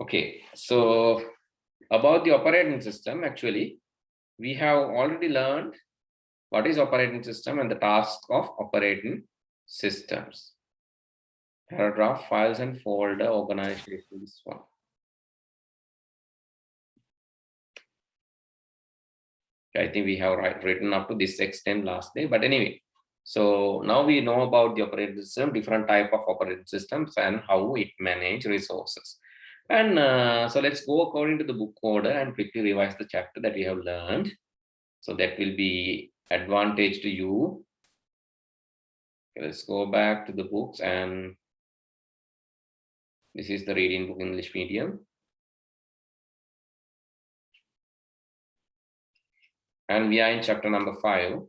Okay, so about the operating system, actually, we have already learned what is operating system and the task of operating systems. Paragraph, files and folder organization, this one. I think we have written up to this extent last day, but anyway. So now we know about the operating system, different type of operating systems and how it manage resources. And so let's go according to the book order and quickly revise the chapter that we have learned. So that will be advantage to you. Okay, let's go back to the books, and this is the reading book English medium. And we are in chapter number 5.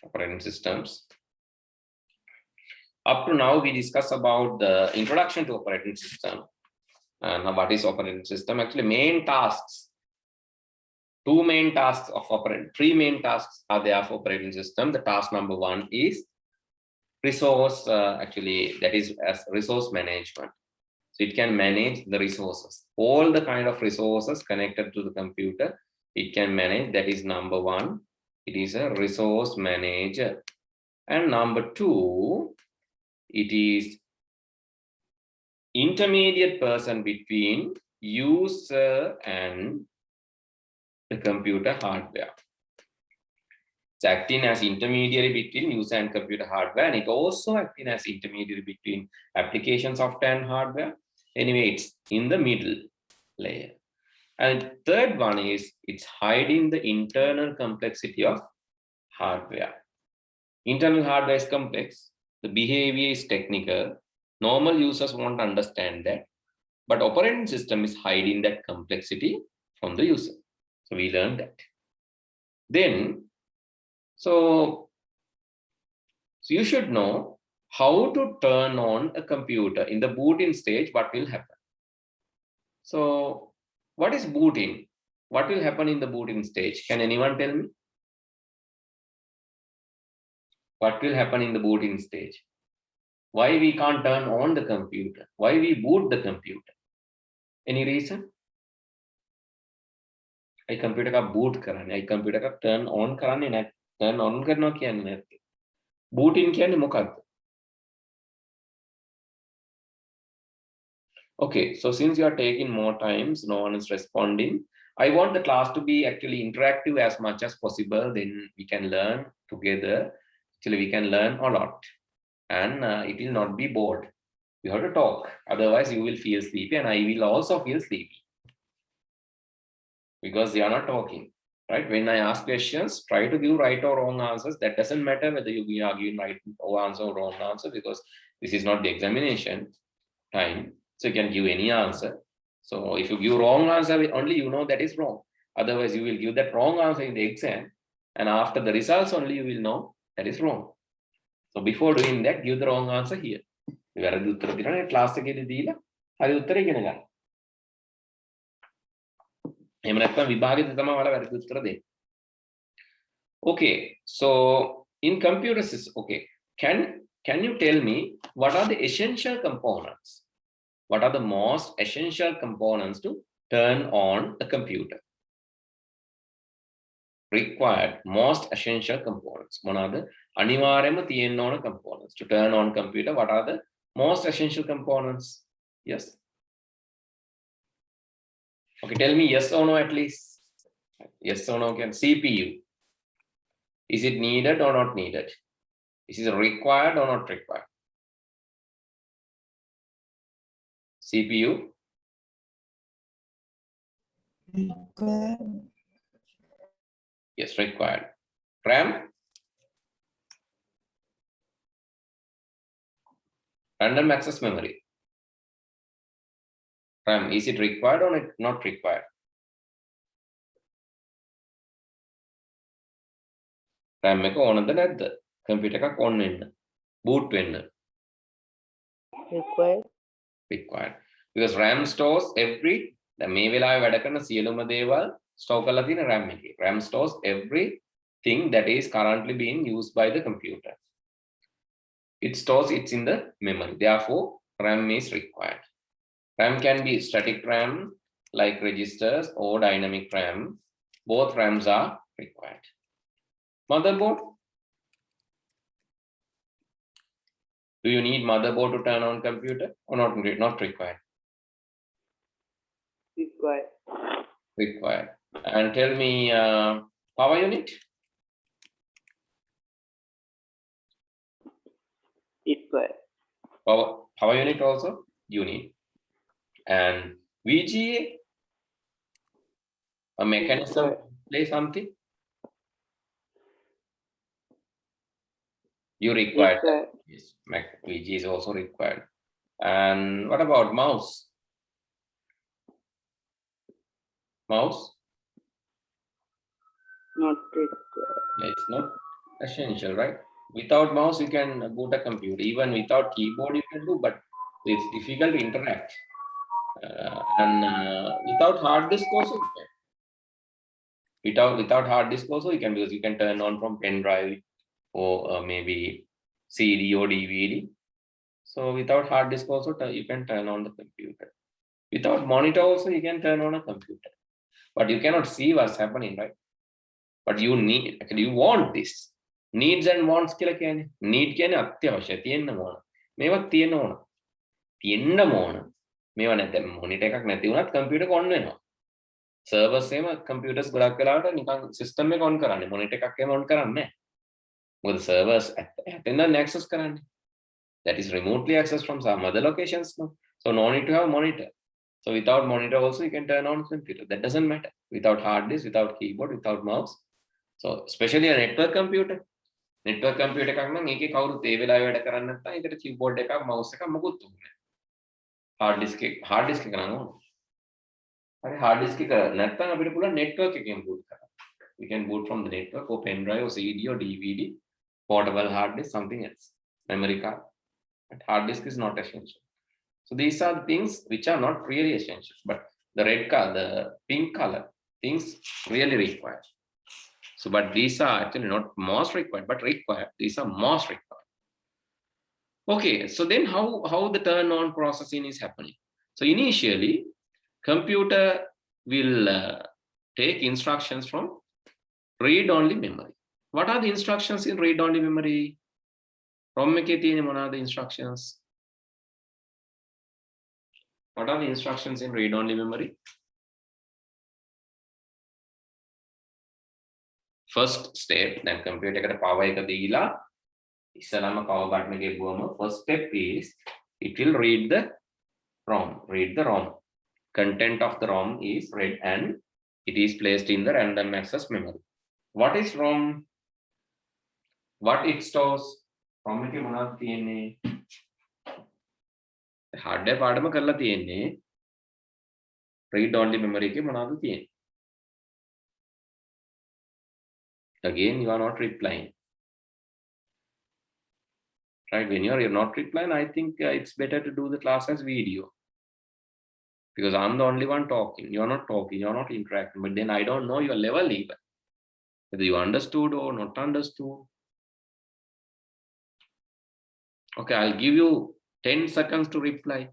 Operating systems. Up to now, we discussed about the introduction to operating system. And what is operating system? Actually, main tasks. Three main tasks are there for operating system. The task number 1 is resource, that is as resource management. So it can manage the resources, all the kind of resources connected to the computer. It can manage. That is number 1. It is a resource manager. And number 2, it is intermediate person between user and the computer hardware. It's acting as intermediary between user and computer hardware, and it also acting as intermediary between application software and hardware. Anyway, it's in the middle layer. And third one is it's hiding the internal complexity of hardware. Internal hardware is complex. The behavior is technical. Normal users won't understand that. But operating system is hiding that complexity from the user. So we learned that. Then, so you should know how to turn on a computer. In the boot-in stage, what will happen? So what is boot-in? What will happen in the boot-in stage? Can anyone tell me? What will happen in the boot-in stage? Why we can't turn on the computer? Why we boot the computer? Any reason? I computer ka boot karane. I computer ka turn on karane na. Turn on karna kiyanne නැත්තේ. Boot in kiyanne මොකක්ද? Okay, so since you are taking more times, no one is responding. I want the class to be actually interactive as much as possible. Then we can learn together. Actually, we can learn a lot, and it will not be bored. You have to talk. Otherwise, you will feel sleepy, and I will also feel sleepy because you are not talking. Right? When I ask questions, try to give right or wrong answers. That doesn't matter whether you are giving right answer or wrong answer, because this is not the examination time. So you can give any answer. So if you give wrong answer, only you know that is wrong. Otherwise, you will give that wrong answer in the exam, and after the results only you will know that is wrong. So before doing that, give the wrong answer here. වැරදි උත්තර දෙනවා class එකේදී දීලා හරි උත්තර ඉගෙන ගන්න. එහෙම නැත්නම් විභාගෙදී තමයි ඔයාලා වැරදි උත්තර දෙන්නේ. Okay, so in computer system, okay, can you tell me what are the essential components? What are the most essential components to turn on a computer? Required most essential components. මොනවාද? අනිවාර්යයෙන්ම තියෙන්න ඕන components to turn on computer. What are the most essential components? Yes. Okay, tell me yes or no at least. Yes or no? Can CPU. Is it needed or not needed? Is it required or not required? CPU. Required. Yes, required. RAM. Random access memory. RAM, is it required or not required? RAM එක ඕනද නැද්ද? Computer එකක් on වෙන්න. Boot වෙන්න. Required. Required. Because RAM stores every, දැන් මේ වෙලාවේ වැඩ කරන සියලුම දේවල් store කරලා තියෙන RAM එකේ. RAM stores everything that is currently being used by the computer. it stores it in the memory. Therefore, RAM is required. RAM can be static RAM like registers or dynamic RAM. Both RAMs are required. Motherboard. Do you need motherboard to turn on computer or not? Not required. Required. Required. And tell me power unit. Required. Power unit also you need. And VGA, a mechanism to play something. You require that. Yes, VGA is also required. And what about mouse? Mouse? Not required. Yeah, it's not essential, right? Without mouse, you can boot a computer. Even without keyboard, you can do, but it's difficult to interact. Without hard disk also, you can. Without hard disk also, you can, because you can turn on from pen drive or maybe CD or DVD. So without hard disk also, you can turn on the computer. Without monitor also, you can turn on a computer. But you cannot see what's happening, right? But you need, actually, you want this. Needs and wants කියලා කියන්නේ. Need කියන්නේ අත්‍යවශ්‍ය තියෙන්න ඕන. මේවා තියෙන්න ඕන. තියෙන්න ඕන. මේවා නැත්නම් මොනිටර් එකක් නැති වුණත් කම්පියුටර් ඔන් වෙනවා. සර්වර්ස් එහෙම කම්පියුටර්ස් ගොඩක් වෙලාවට නිකන් සිස්ටම් එක ඔන් කරන්නේ. මොනිටර් එකක් එහෙම ඔන් කරන්නේ නැහැ. මොකද සර්වර්ස් ඇතෙන්ද ඇක්සස් කරන්නේ. That is remotely accessed from some other locations. No? So no need to have a monitor. So without monitor also you can turn on computer. That doesn't matter. Without hard disk, without keyboard, without mouse. So especially a network computer. Network computer එකක් නම් ඒකේ කවුරුත් ඒ වෙලාවේ වැඩ කරන්නේ නැත්නම් ඒකට keyboard එකක් mouse එකක් මොකුත් උන්නේ. hard disk එක නම් ඕන. හරි hard disk එක නැත්නම් අපිට පුළුවන් network එකෙන් boot කරන්න. We can boot from the network or pen drive or CD or DVD, portable hard disk, something else, memory card. But hard disk is not essential. So these are things which are not really essential, but the red color, the pink color, things really required. So, but these are actually not most required, but required. These are most required. Okay, so then how the turn on processing is happening? So initially, computer will take instructions from read-only memory. What are the instructions in read-only memory? ROM එකේ තියෙන මොනවාද instructions? What are the instructions in read-only memory? First step, then computer එකට power එක දීලා ඉස්සරහම power button එක ගෙවුවම first step is it will read the ROM. Content of the ROM is read and it is placed in the random access memory. What is ROM? What it stores? ROM එකේ මොනවද තියෙන්නේ? hardware පාඩම කරලා තියෙන්නේ read only memory එකේ මොනවද තියෙන්නේ? Again, you are not replying. Right? When you're not replying, I think it's better to do the class as video. Because I'm the only one talking. You're not talking, you're not interacting. But then I don't know your level even. Whether you understood or not understood. Okay, I'll give you 10 seconds to reply.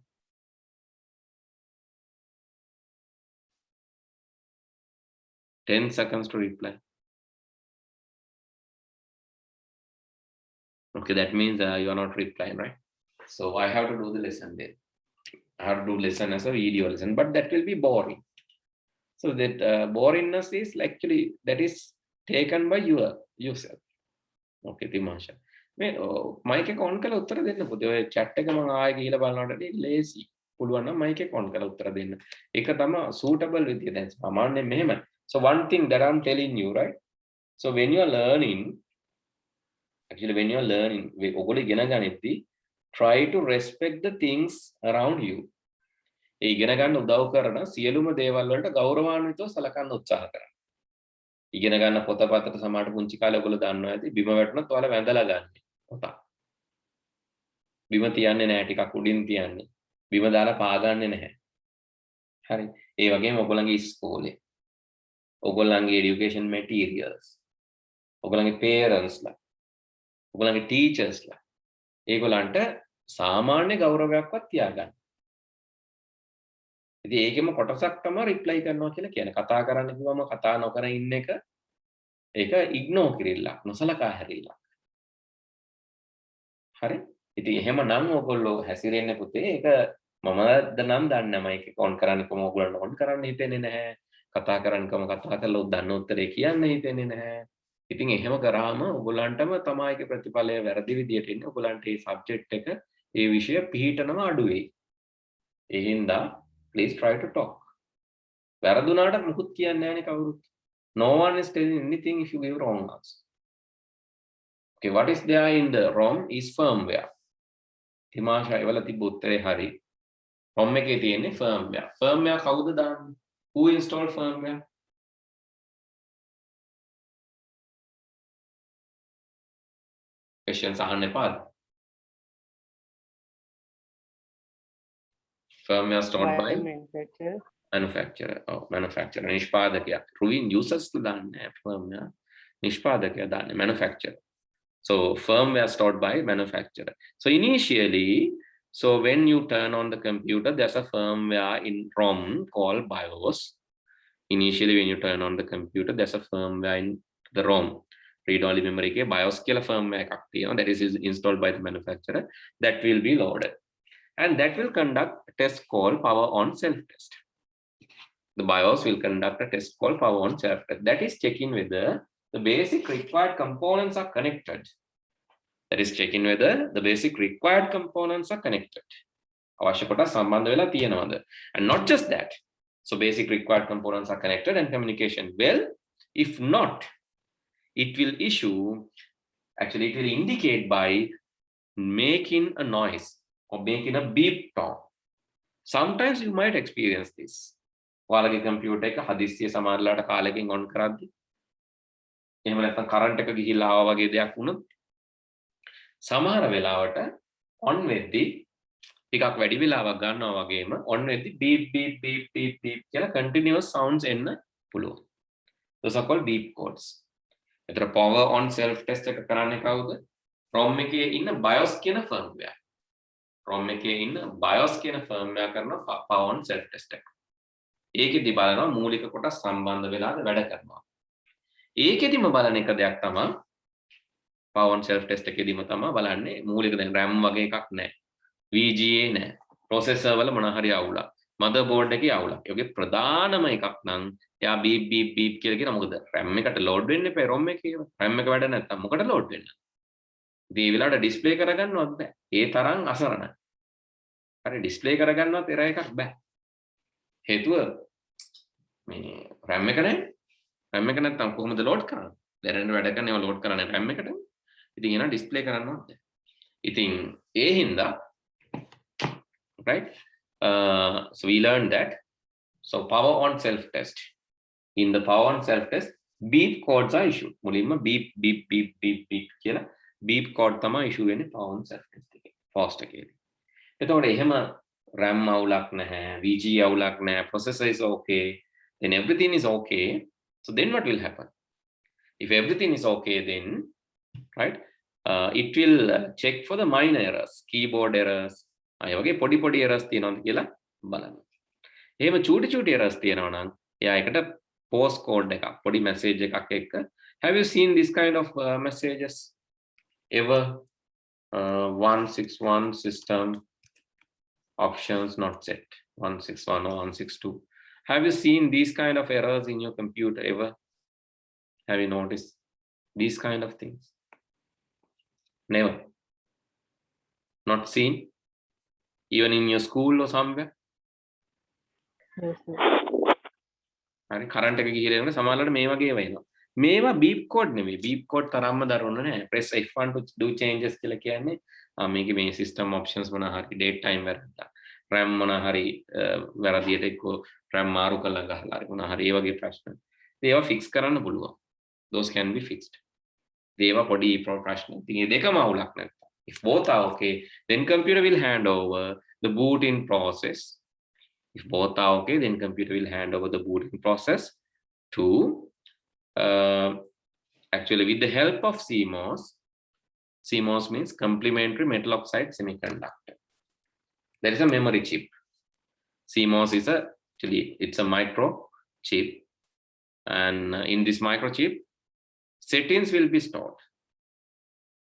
Ten seconds to reply. Okay, that means you are not replying, right? So I have to do the lesson then. I have to do lesson as a video lesson, but that will be boring. So that boringness is actually that is taken by yourself. Okay, Timasha. මේ mic එක on කරලා උත්තර දෙන්න පුතේ. ඔය chat එක මම ආයෙ ගිහිල්ලා බලනකොට ලේසි. පුළුවන් නම් මයික් එක ඔන් කරලා උත්තර දෙන්න. ඒක තමයි suitable විදිය. දැන් සාමාන්‍යයෙන් මෙහෙම. So one thing that I'm telling you, right? So when you are learning, actually when you are learning, ඔයගොල්ලෝ ඉගෙන ගනිද්දී try to respect the things around you. ඒ ඉගෙන ගන්න උදව් කරන සියලුම දේවල් වලට ගෞරවාන්විතව සලකන්න උත්සාහ කරන්න. ඉගෙන ගන්න පොතපතට සමහරට පුංචි කාලේ ඔයගොල්ලෝ දන්නවා ඇති බිම වැටුණොත් ඔයාලා වැඳලා ගන්න. පොත. බිම තියන්නේ නැහැ ටිකක් උඩින් තියන්නේ. බිම දාලා පාගන්නේ නැහැ. හරි. ඒ වගේම ඔයගොල්ලන්ගේ ඉස්කෝලේ ඔයගොල්ලන්ගේ education materials ඔයගොල්ලන්ගේ parents ලා ඔයගොල්ලන්ගේ teachers ලා ඒගොල්ලන්ට සාමාන්‍ය ගෞරවයක්වත් තියාගන්න. ඉතින් ඒකෙම කොටසක් තමයි රිප්ලයි කරනවා කියලා කියන්නේ. කතා කරන්න කිව්වම කතා නොකර ඉන්න එක ඒක ඉග්නෝර් කිරිල්ලක්, නොසලකා හැරීමක්. හරි? ඉතින් එහෙමනම් ඔයගොල්ලෝ හැසිරෙන්නේ පුතේ ඒක මමද නම් දන්නේ නැහැ. මයික් එක ඔන් කරන්න කොහොම ඔයගොල්ලන්ට ඔන් කරන්න හිතෙන්නේ නැහැ. කතා කරන්න කොහොම කතා කරලා උදන්න උත්තරේ කියන්න හිතෙන්නේ නැහැ. ඉතින් එහෙම කරාම ඔයගොල්ලන්ටම තමයි ඒකේ ප්‍රතිඵලය වැරදි විදියට එන්නේ. ඔයගොල්ලන්ට මේ සබ්ජෙක්ට් එක ඒ විෂය පිළිහිටනම අඩු වෙයි. ඒ හින්දා please try to talk. වැරදුනාට මුකුත් කියන්නේ නැහැ නේ කවුරුත්. No one is telling anything if you give wrong answer. Okay, what is there in the ROM is firmware. තිමාෂා ඒවල තිබ්බ උත්තරේ හරි. ROM එකේ තියෙන්නේ firmware. Firmware කවුද දාන්නේ? Who installed firmware? Questions අහන්න එපාද? Firmware stored by manufacturer. Oh, manufacturer. නිෂ්පාදකයා. Ruin users දාන්නේ firmware. නිෂ්පාදකයා දාන්නේ manufacturer. So firmware stored by manufacturer. So initially, so when you turn on the computer, there's a firmware in ROM called BIOS. Initially, when you turn on the computer, there's a firmware in the ROM. Read-only memory ke BIOS ke firmware ekak tiyenawa, that is installed by the manufacturer. That will be loaded, and that will conduct a test called power on self-test. The BIOS will conduct a test called power on self-test. That is checking whether the basic required components are connected. That is checking whether the basic required components are connected. අවශ්‍ය කොට සම්බන්ධ වෙලා තියෙනවද? And not just that. So basic required components are connected and communication well. If not, it will issue, actually it will indicate by making a noise or making a beep tone. Sometimes you might experience this. ඔයාලගේ computer එක හදිස්සිය සමහරලාට කාලෙකින් on කරද්දි එහෙම නැත්නම් current එක ගිහිල්ලා ආවා වගේ දෙයක් වුණොත් සමහර වෙලාවට on වෙද්දි ටිකක් වැඩි වෙලාවක් ගන්නවා වගේම on වෙද්දි beep beep beep beep beep කියලා continuous sounds එන්න පුළුවන්. Those are called beep codes. එතන power on self test එක කරන්නේ කවුද? ROM එකේ ඉන්න BIOS කියන firmware. ROM එකේ ඉන්න BIOS කියන firmware කරන power on self test එක. ඒකෙදි බලනවා මූලික කොටස් සම්බන්ධ වෙලාද වැඩ කරනවා. ඒකෙදිම බලන එක දෙයක් තමයි power on self test එකෙදිම තමයි බලන්නේ මූලික දැන් RAM වගේ එකක් නැහැ. VGA නැහැ. processor වල මොන හරි අවුලක්. motherboard එකේ අවුලක්. ඒකේ ප්‍රධානම එකක් නම් එයා beep beep beep කියලා කියන මොකද RAM එකට load වෙන්න එපා ROM එකේ. RAM එක වැඩ නැත්තම් මොකට load වෙන්න? මේ වෙලාවට display කරගන්නවත් බෑ. ඒ තරම් අසරණයි. හරි display කරගන්නවත් error එකක් බෑ. හේතුව මේ RAM එක නැහැ. RAM එක නැත්තම් කොහොමද load කරන්නේ? දැනට වැඩ කරන ඒවා load කරන්නේ RAM එකට. ඉතින් එනවා display කරන්නවත් බෑ. ඉතින් ඒ හින්දා right, so we learned that. So power on self test, in the power on self test beep codes are issued. මුලින්ම beep beep beep beep beep කියලා beep code තමයි issue වෙන්නේ power on self test එකේ fast එකේදී. එතකොට එහෙම RAM අවුලක් නැහැ, VGA අවුලක් නැහැ, processor is okay, then everything is okay. So then what will happen? If everything is okay, then right, it will check for the minor errors, keyboard errors. අය වගේ පොඩි පොඩි errors තියෙනවද කියලා බලන්න. එහෙම චූටි චූටි errors තියෙනවා නම් එයා එකට post code එකක් පොඩි message එකක් එක්ක have you seen this kind of messages ever? 161 system options not set, 161 or 162. Have you seen these kind of errors in your computer ever? Have you noticed these kind of things? Never. Not seen? Even in your school or somewhere? හරි current එක ගිහිලා යනකොට සමහරවිට මේ වගේ ඒවා එනවා. මේවා beep code නෙමෙයි. beep code තරම්ම දරුණු නෑ. press F1 to do changes කියලා කියන්නේ මේකේ මේ system options මොනවා හරි date time වැරද්දා. RAM මොනවා හරි වැරදියට එක්ක RAM මාරු කරලා ගහලා හරි මොනවා හරි ඒ වගේ ප්‍රශ්න. ඒවා fix කරන්න පුළුවන්. Those can be fixed. ඒවා පොඩි ප්‍රශ්න. ඉතින් මේ දෙකම අවුලක් නැත්නම්. If both are okay, then computer will hand over the booting process. If both are okay, then computer will hand over the booting process to, actually with the help of CMOS, CMOS means complementary metal oxide semiconductor. There is a memory chip. CMOS is actually it's a micro chip, and in this microchip, settings will be stored.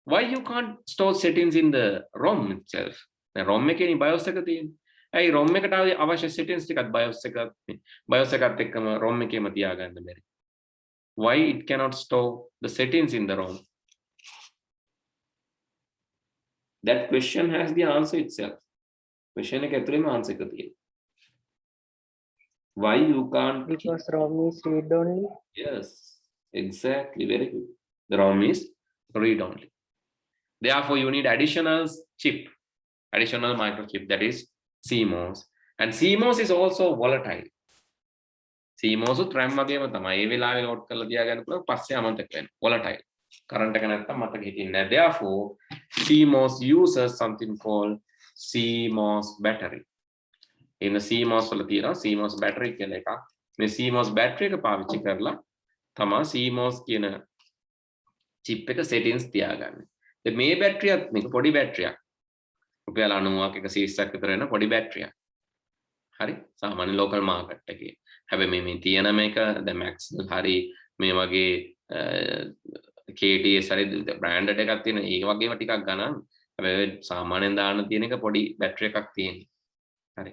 Why you can't store settings in the ROM itself? The ROM එකේ BIOS එක තියෙන්නේ. ඇයි ROM එකට අවශ්‍ය settings ටිකත් BIOS එකත් එක්කම ROM එකේම තියාගන්න බැරි? Why it cannot store the settings in the ROM? That question has the answer itself. Question එක ඇතුළේම answer එක තියෙනවා. Why you can't? Because ROM is read-only. Yes, exactly. Very good. The ROM is read-only. Therefore, you need additional chip, additional microchip, that is CMOS. And CMOS is also volatile. CMOS RAM වගේම තමයි. ඒ වෙලාවේ load කරලා තියාගන්න පුළුවන් පස්සේ අමතක වෙනවා. Volatile. Current එක නැත්තම් මතක හිටින්නේ නැහැ. Therefore, CMOS uses something called CMOS battery. In the CMOS වල තියෙනවා CMOS battery කියලා එකක්. මේ CMOS battery එක පාවිච්චි කරලා තමයි CMOS කියන chip එක settings තියාගන්නේ. මේ බැටරියත් මේක පොඩි බැටරියක්. රුපියල් 90ක් 120ක් විතර වෙන පොඩි බැටරියක්. හරි? සාමාන්‍ය ලෝකල් මාකට් එකේ. හැබැයි මේ තියෙන මේක දැන් මැක්ස් හරි මේ වගේ KTS හරි බ්‍රෑන්ඩඩ් එකක් තියෙන ඒ වගේම ටිකක් ගණන්. හැබැයි සාමාන්‍යයෙන් දාන්න තියෙන එක පොඩි බැටරි එකක් තියෙන්නේ. හරි?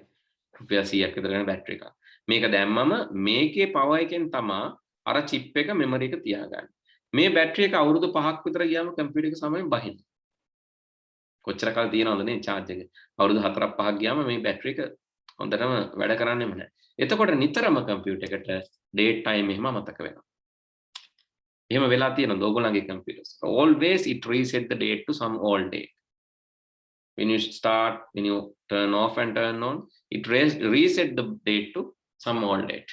රුපියල් 100ක් විතර වෙන බැටරි එකක්. මේක දැම්මම මේකේ පවර් එකෙන් තමයි අර chip එක මෙමරි එක තියාගන්නේ. මේ බැටරි එක අවුරුදු 5ක් විතර ගියාම කම්පියුටර් එක සමයෙන් බහින්න. කොච්චර කාල තියනවද නේ charge එක? අවුරුදු 4ක් 5ක් ගියාම මේ බැටරි එක හොඳටම වැඩ කරන්නේම නැහැ. එතකොට නිතරම කම්පියුටර් එකට date time එහෙම මතක වෙනවා. එහෙම වෙලා තියෙනවද ඔයගොල්ලන්ගේ computers? Always it reset the date to some old date. When you start, when you turn off and turn on, it reset the date to some old date.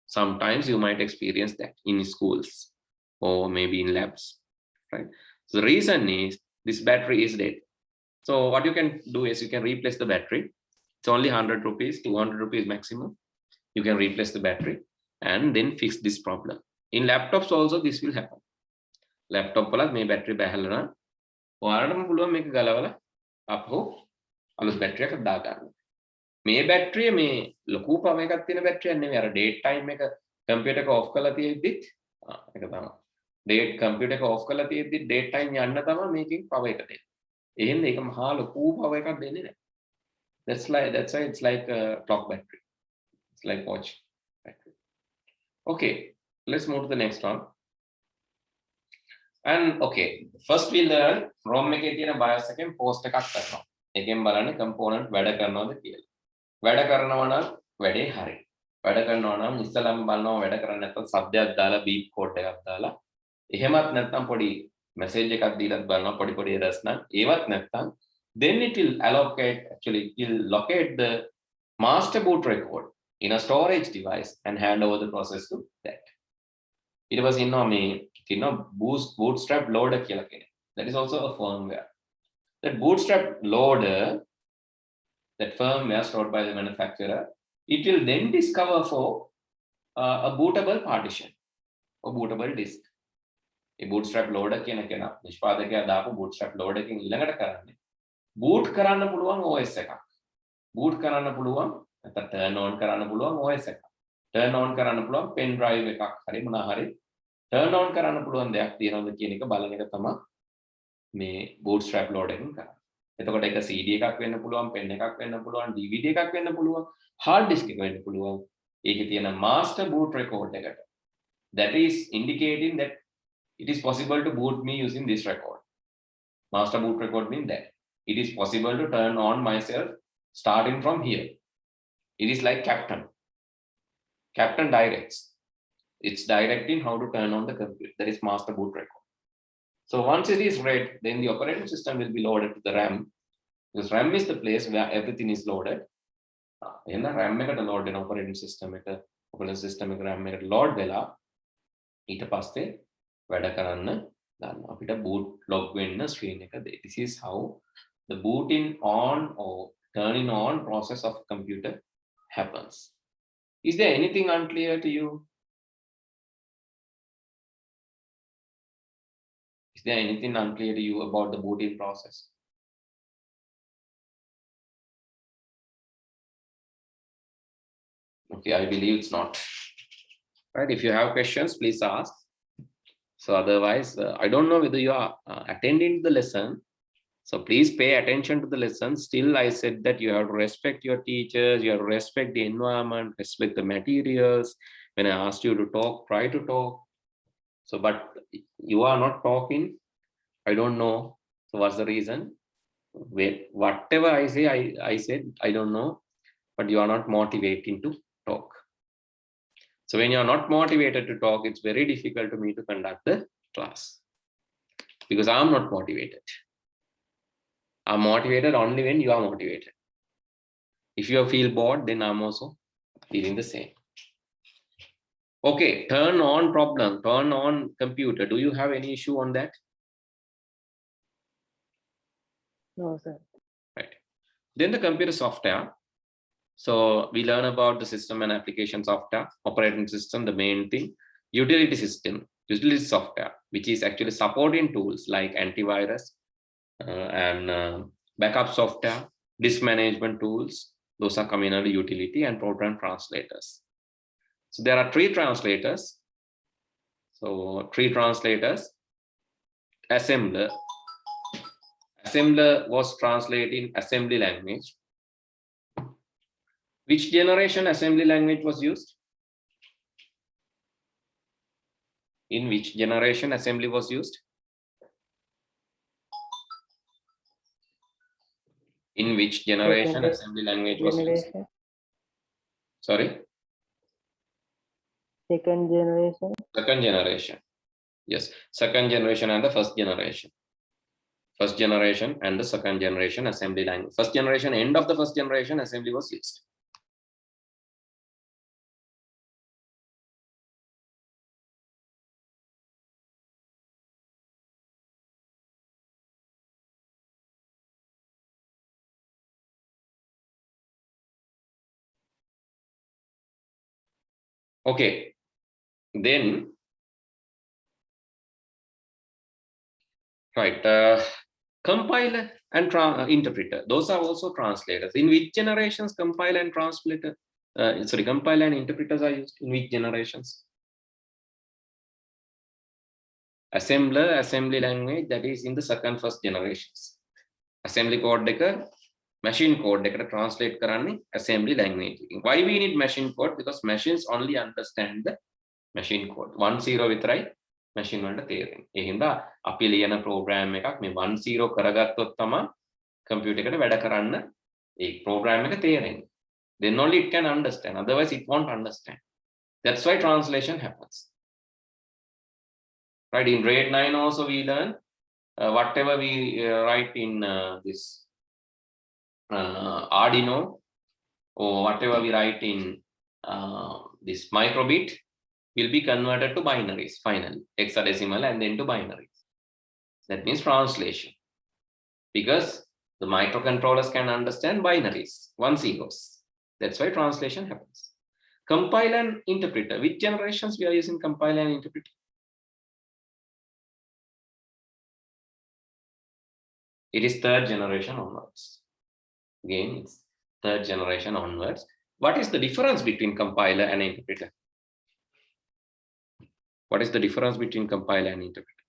Sometimes you might experience that in schools or maybe in labs, right? So the reason is this battery is dead. So what you can do is you can replace the battery. It's only 100 rupees, 200 rupees maximum. You can replace the battery and then fix this problem. In laptops also this will happen. Laptop වලත් මේ battery බැහැලා නම් ඔයාලටම පුළුවන් මේක ගලවලා අපහු අලුත් battery එකක් දාගන්න. මේ battery මේ ලොකු power එකක් තියෙන battery එක නෙවෙයි. අර date time එක computer එක off කරලා තියෙද්දිත් ඒක තමයි. date computer එක off කරලා තියෙද්දිත් date time යන්න තමයි මේකෙන් power එක දෙන්නේ. එහෙනම් ඒක මහා ලොකු power එකක් දෙන්නේ නැහැ. That's why it's like a clock battery. It's like watch battery. Okay, let's move to the next one. And okay, first we learn ROM එකේ තියෙන BIOS එකෙන් post එකක් කරනවා. එකෙන් බලන්නේ component වැඩ කරනවද කියලා. වැඩ කරනවා නම් වැඩේ හරි. වැඩ කරනවා නම් ඉස්සලම බලනවා වැඩ කරන්නේ නැත්නම් සබ්දයක් දාලා beep code එකක් දාලා එහෙමත් නැත්නම් පොඩි message එකක් දීලා බලනවා පොඩි errors නම් ඒවත් නැත්නම් then it will locate the master boot record in a storage device and hand over the process to that. It was in bootstrap loader කියලා කියන්නේ. That is also a firmware. That bootstrap loader, that firmware stored by the manufacturer, it will then discover for a bootable partition or bootable disk. A bootstrap loader කියන එක නිෂ්පාදකයා දාපු bootstrap loader එකෙන් ඊළඟට කරන්නේ boot කරන්න පුළුවන් OS එකක්. boot කරන්න පුළුවන් නැත්නම් turn on කරන්න පුළුවන් OS එකක්. turn on කරන්න පුළුවන් pen drive එකක් හරි මොනවා හරි turn on කරන්න පුළුවන් දෙයක් තියෙනවද කියන එක බලන එක තමයි මේ bootstrap loader එකෙන් කරන්නේ. එතකොට ඒක CD එකක් වෙන්න පුළුවන්, pen එකක් වෙන්න පුළුවන්, DVD එකක් වෙන්න පුළුවන්, hard disk එක වෙන්න පුළුවන්. ඒකේ තියෙන master boot record එකට. That is indicating that it is possible to boot me using this record. Master boot record means that it is possible to turn on myself starting from here. It is like Captain. Captain directs. It's directing how to turn on the computer. That is master boot record. So once it is read, then the operating system will be loaded to the RAM. Because RAM is the place where everything is loaded. In the RAM එකට load වෙන operating system එක RAM එකට load වෙලා ඊට පස්සේ වැඩ කරන්න ගන්න. අපිට boot log වෙන්න screen එක දෙයි. This is how the booting on or turning on process of a computer happens. Is there anything unclear to you? Is there anything unclear to you about the booting process? Okay, I believe it's not. Right, if you have questions, please ask. So otherwise, I don't know whether you are attending the lesson. So please pay attention to the lesson. Still, I said that you have to respect your teachers, you have to respect the environment, respect the materials. When I asked you to talk, try to talk. So, but you are not talking. I don't know. So what's the reason? Wait, whatever I say, I said, I don't know, but you are not motivating to talk. So when you're not motivated to talk, it's very difficult to me to conduct the class because I'm not motivated. I'm motivated only when you are motivated. If you feel bored, then I'm also feeling the same. Okay, turn on problem, turn on computer. Do you have any issue on that? No, sir. Right. Then the computer software. So we learn about the system and application software, operating system, the main thing, utility system, utility software, which is actually supporting tools like antivirus and backup software, disk management tools. Those are coming under utility, and program translators. So there are 3 translators. So 3 translators. Assembler. Assembler was translating assembly language. Which generation assembly language was used? In which generation assembly was used? In which generation assembly language was used? Sorry? Second generation. Second generation. Yes, second generation and the first generation. First generation and the second generation assembly language. First generation, end of the first generation assembly was used. Okay, then, right, compiler and interpreter, those are also translators. In which generations compiler and translator, compiler and interpreters are used? In which generations? Assembler, assembly language, that is in the second, first generations. Assembly code decker, machine code decker translate karani assembly language. Why we need machine code? Because machines only understand the machine code. 1-0 විතරයි machine වලට තේරෙන්නේ. ඒ හින්දා අපි ලියන program එකක් මේ 1-0 කරගත්තොත් තමයි computer එකට වැඩ කරන්න ඒ program එක තේරෙන්නේ. Then only it can understand. Otherwise it won't understand. That's why translation happens. Right, in grade 9 also we learn whatever we write in this Arduino or whatever we write in this microbit will be converted to binaries finally, hexadecimal and then to binaries. That means translation, because the microcontrollers can understand binaries, 1-0s. That's why translation happens. Compiler and interpreter, which generations we are using compiler and interpreter? It is 3rd generation onwards. Again, it's 3rd generation onwards. What is the difference between compiler and interpreter? What is the difference between compiler and interpreter?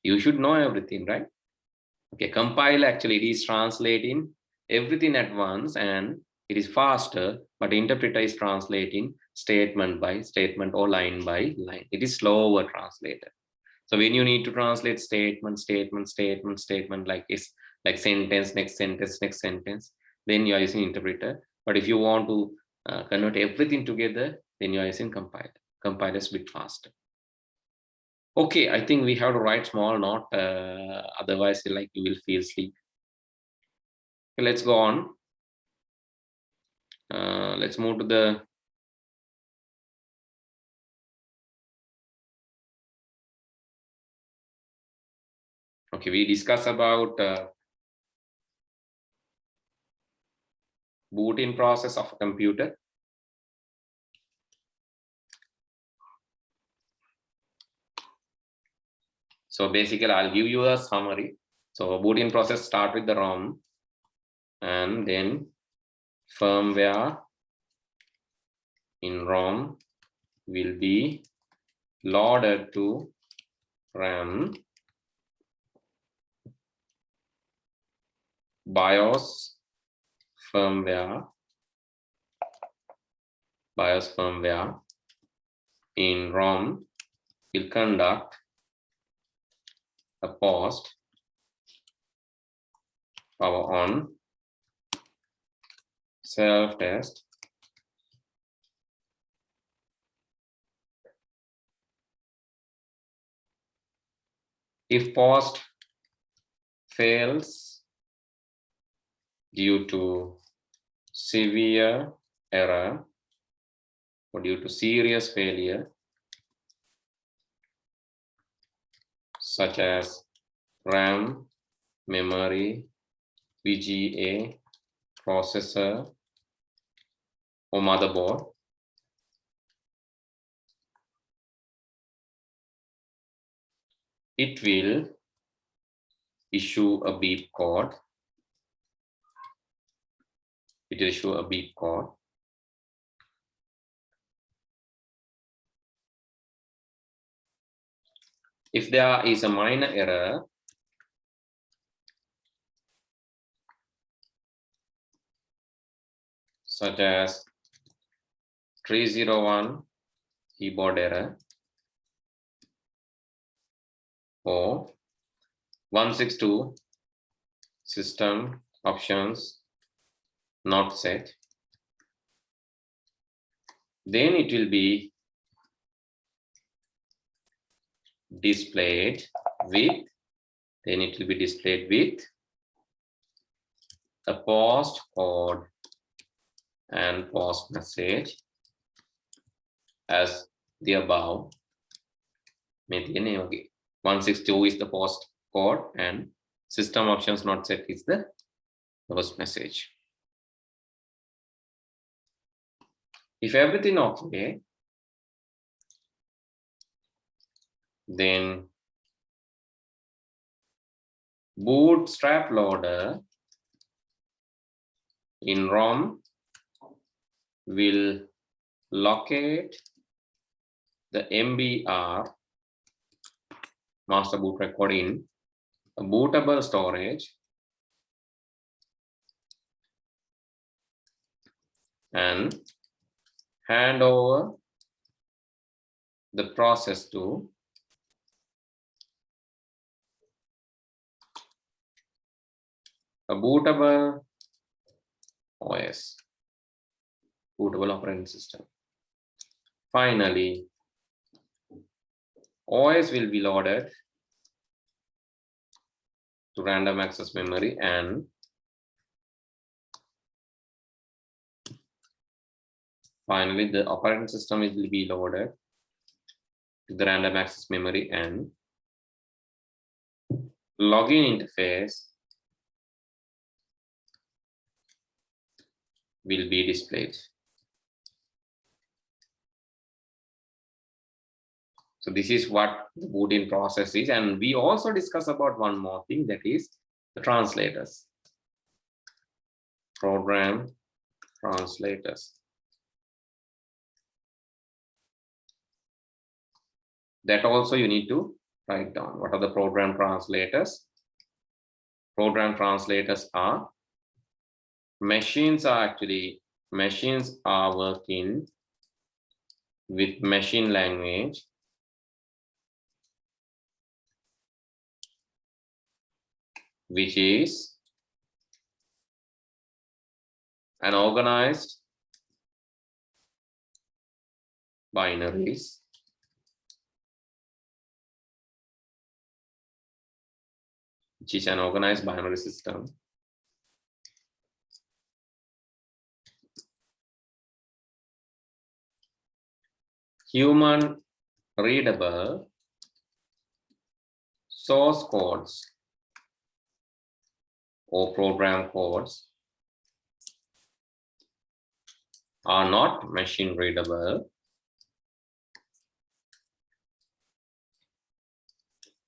You should know everything, right? Okay, compiler actually it is translating everything at once and it is faster, but interpreter is translating statement by statement or line by line. It is slower translated. So when you need to translate statement like this, like sentence, next sentence, next sentence, then you are using interpreter. But if you want to convert everything together, then you are using compiler. Compiler is a bit faster. Okay, I think we have to write small note, otherwise like you will feel sleep. Okay, let's go on. Let's move to the okay, we discuss about booting process of a computer. So basically, I'll give you a summary. So booting process start with the ROM, and then firmware in ROM will be loaded to RAM. BIOS firmware in ROM will conduct a post power on self-test if post fails due to severe error or due to serious failure such as RAM, memory, VGA, processor, or motherboard, it will issue a beep code. It will issue a beep code. If there is a minor error, such as 301 keyboard error or 162 system options not set, then it will be displayed with a post code and post message as the above. 162 is the post code and system options not set is the post message. If everything okay, then bootstrap loader in ROM will locate the MBR master boot record in a bootable storage and hand over the process to a bootable OS, bootable operating system. Finally, OS will be loaded to random access memory and finally the operating system will be loaded to the random access memory and login interface will be displayed. So this is what the booting process is, and we also discuss about one more thing, that is the translators, program translators. That also you need to write down. What are the program translators? Program translators are machines are working with machine language which is an organized binaries which is an organized binary system human readable source codes or program codes are not machine readable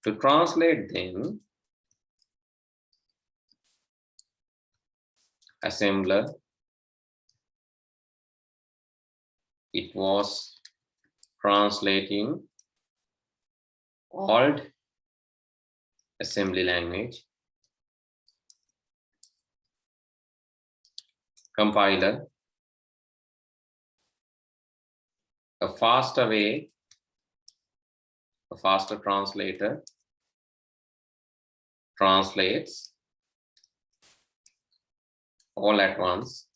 To translate them, assembler, it was translating old assembly language. Compiler, a faster way, a faster translator translates all at once.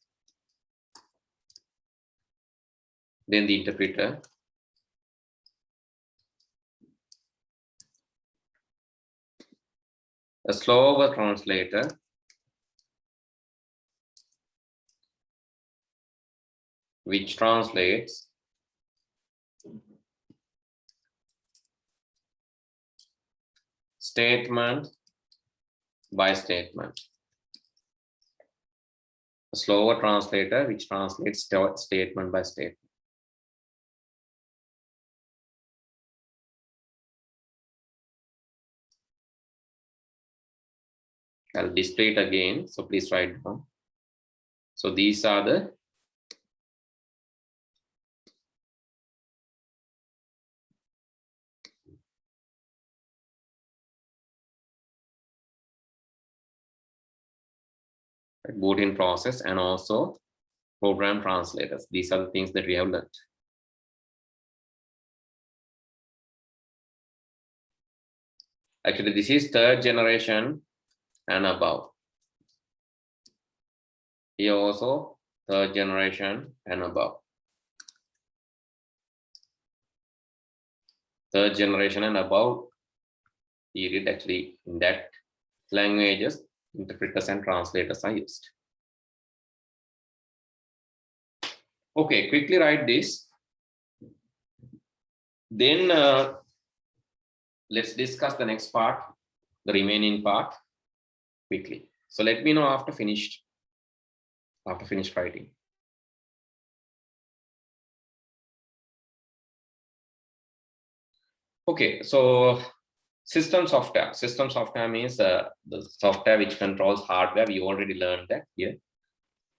Then the interpreter, a slower translator, which translates statement by statement. A slower translator which translates statement by statement. I'll display it again, so please write down. So these are the Boolean process and also program translators. These are the things that we have learned. Actually, this is third generation and above. Here also third generation and above. Third generation and above period, actually in that languages, interpreters and translators are used. Okay, quickly write this. Then let's discuss the next part, the remaining part, quickly. So let me know after finished writing. Okay, so system software. System software means the software which controls hardware. We already learned that here.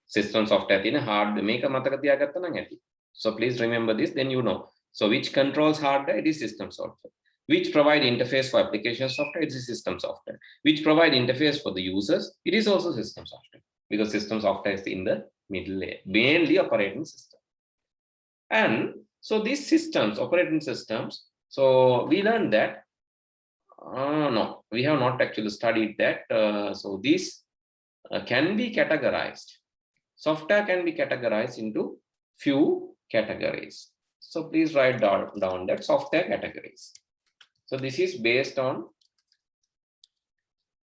System software in hardware. So please remember this, then you know. So which controls hardware? It is system software. Which provide interface for application software? It is system software. Which provide interface for the users? It is also system software, because system software is in the middle layer, mainly operating system. And so these systems, operating systems, so we learned that. No, we have not actually studied that. So these can be categorized. Software can be categorized into few categories. So please write down that software categories. So this is based on,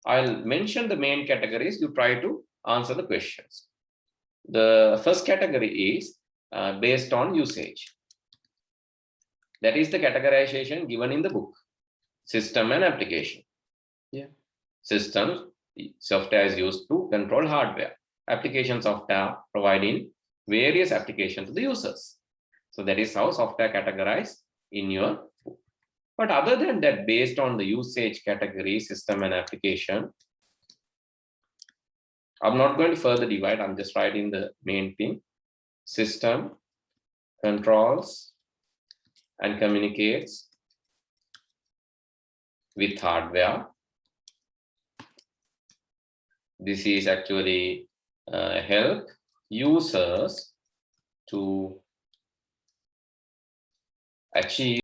I'll mention the main categories, you try to answer the questions. The first category is based on usage. That is the categorization given in the book. System and application. Yeah. Systems, software is used to control hardware. Application software providing various applications to the users. So that is how software categorized in your book. But other than that, based on the usage category, system and application, I'm not going to further divide, I'm just writing the main thing. System controls and communicates with hardware. This is actually help users to achieve